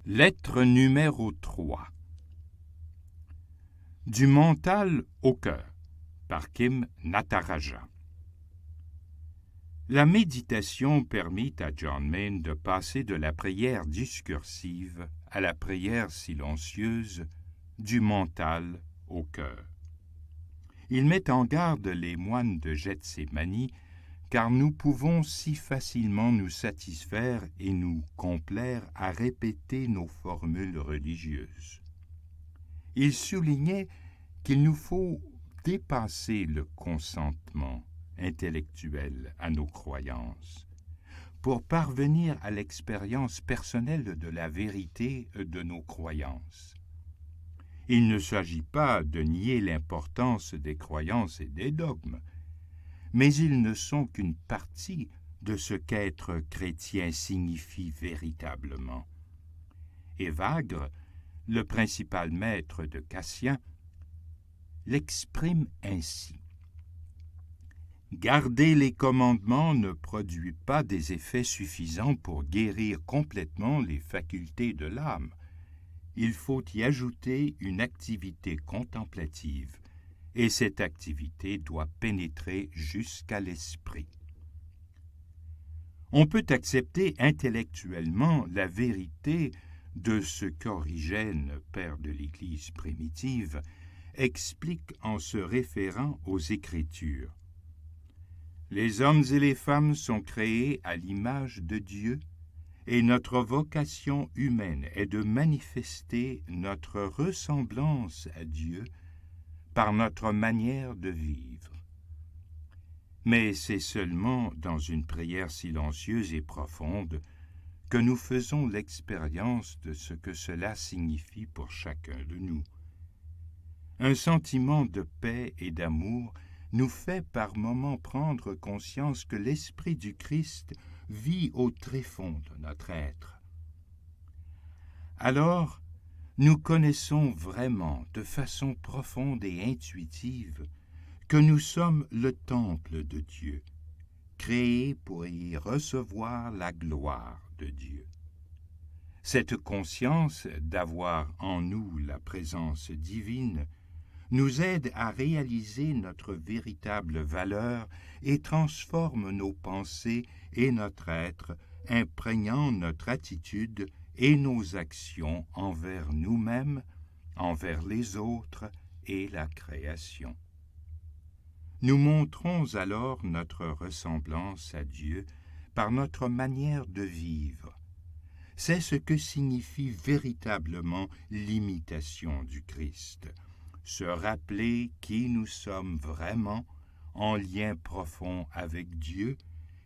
Lettre numéro 3. Du mental au cœur, par Kim Nataraja. La méditation permit à John Main de passer de la prière discursive à la prière silencieuse, du mental au cœur. Il met en garde les moines de Gethsémani, car nous pouvons si facilement nous satisfaire et nous complaire à répéter nos formules religieuses. Il soulignait qu'il nous faut dépasser le consentement intellectuel à nos croyances pour parvenir à l'expérience personnelle de la vérité de nos croyances. Il ne s'agit pas de nier l'importance des croyances et des dogmes, mais ils ne sont qu'une partie de ce qu'être chrétien signifie véritablement. Évagre, le principal maître de Cassien, l'exprime ainsi. Garder les commandements ne produit pas des effets suffisants pour guérir complètement les facultés de l'âme. Il faut y ajouter une activité contemplative, et cette activité doit pénétrer jusqu'à l'esprit. On peut accepter intellectuellement la vérité de ce qu'Origène, père de l'Église primitive, explique en se référant aux Écritures. Les hommes et les femmes sont créés à l'image de Dieu, et notre vocation humaine est de manifester notre ressemblance à Dieu par notre manière de vivre. Mais c'est seulement dans une prière silencieuse et profonde que nous faisons l'expérience de ce que cela signifie pour chacun de nous. Un sentiment de paix et d'amour nous fait par moments prendre conscience que l'Esprit du Christ vit au tréfonds de notre être. Alors, nous connaissons vraiment, de façon profonde et intuitive, que nous sommes le temple de Dieu, créé pour y recevoir la gloire de Dieu. Cette conscience d'avoir en nous la présence divine nous aide à réaliser notre véritable valeur et transforme nos pensées et notre être, imprégnant notre attitude et nos actions envers nous-mêmes, envers les autres et la création. Nous montrons alors notre ressemblance à Dieu par notre manière de vivre. C'est ce que signifie véritablement l'imitation du Christ, se rappeler qui nous sommes vraiment en lien profond avec Dieu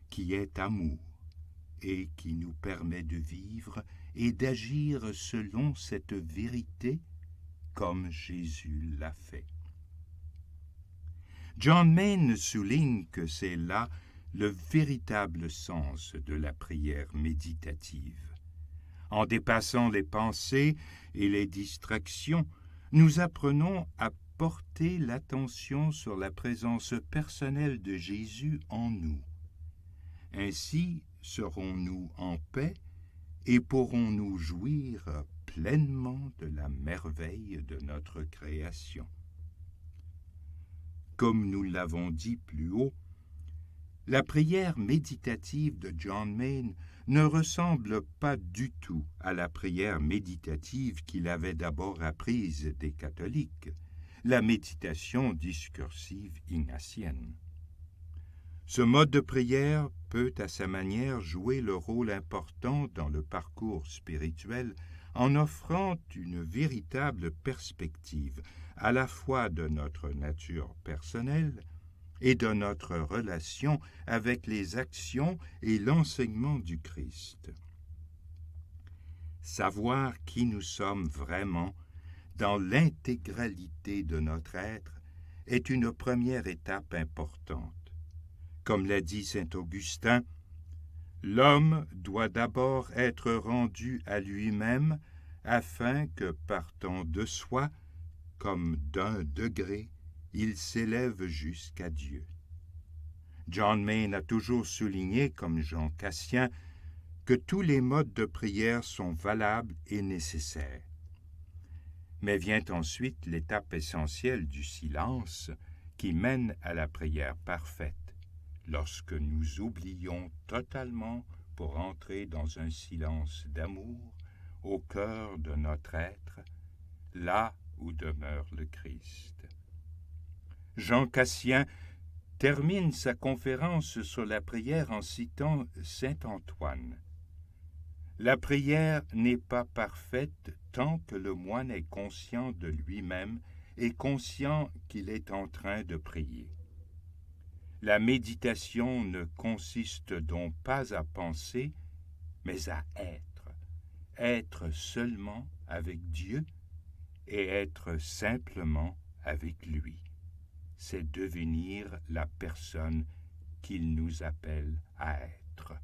qui est amour et qui nous permet de vivre et d'agir selon cette vérité comme Jésus l'a fait. John Main souligne que c'est là le véritable sens de la prière méditative. En dépassant les pensées et les distractions, nous apprenons à porter l'attention sur la présence personnelle de Jésus en nous. Ainsi serons-nous en paix et pourrons-nous jouir pleinement de la merveille de notre création. Comme nous l'avons dit plus haut, la prière méditative de John Main ne ressemble pas du tout à la prière méditative qu'il avait d'abord apprise des catholiques, la méditation discursive ignatienne. Ce mode de prière peut à sa manière jouer le rôle important dans le parcours spirituel en offrant une véritable perspective à la fois de notre nature personnelle et de notre relation avec les actions et l'enseignement du Christ. Savoir qui nous sommes vraiment dans l'intégralité de notre être est une première étape importante. Comme l'a dit saint Augustin, l'homme doit d'abord être rendu à lui-même afin que, partant de soi, comme d'un degré, il s'élève jusqu'à Dieu. John Main a toujours souligné, comme Jean Cassien, que tous les modes de prière sont valables et nécessaires. Mais vient ensuite l'étape essentielle du silence qui mène à la prière parfaite, lorsque nous oublions totalement pour entrer dans un silence d'amour au cœur de notre être, là où demeure le Christ. Jean Cassien termine sa conférence sur la prière en citant saint Antoine. La prière n'est pas parfaite tant que le moine est conscient de lui-même et conscient qu'il est en train de prier. La méditation ne consiste donc pas à penser, mais à être seulement avec Dieu et être simplement avec lui. C'est devenir la personne qu'il nous appelle à être.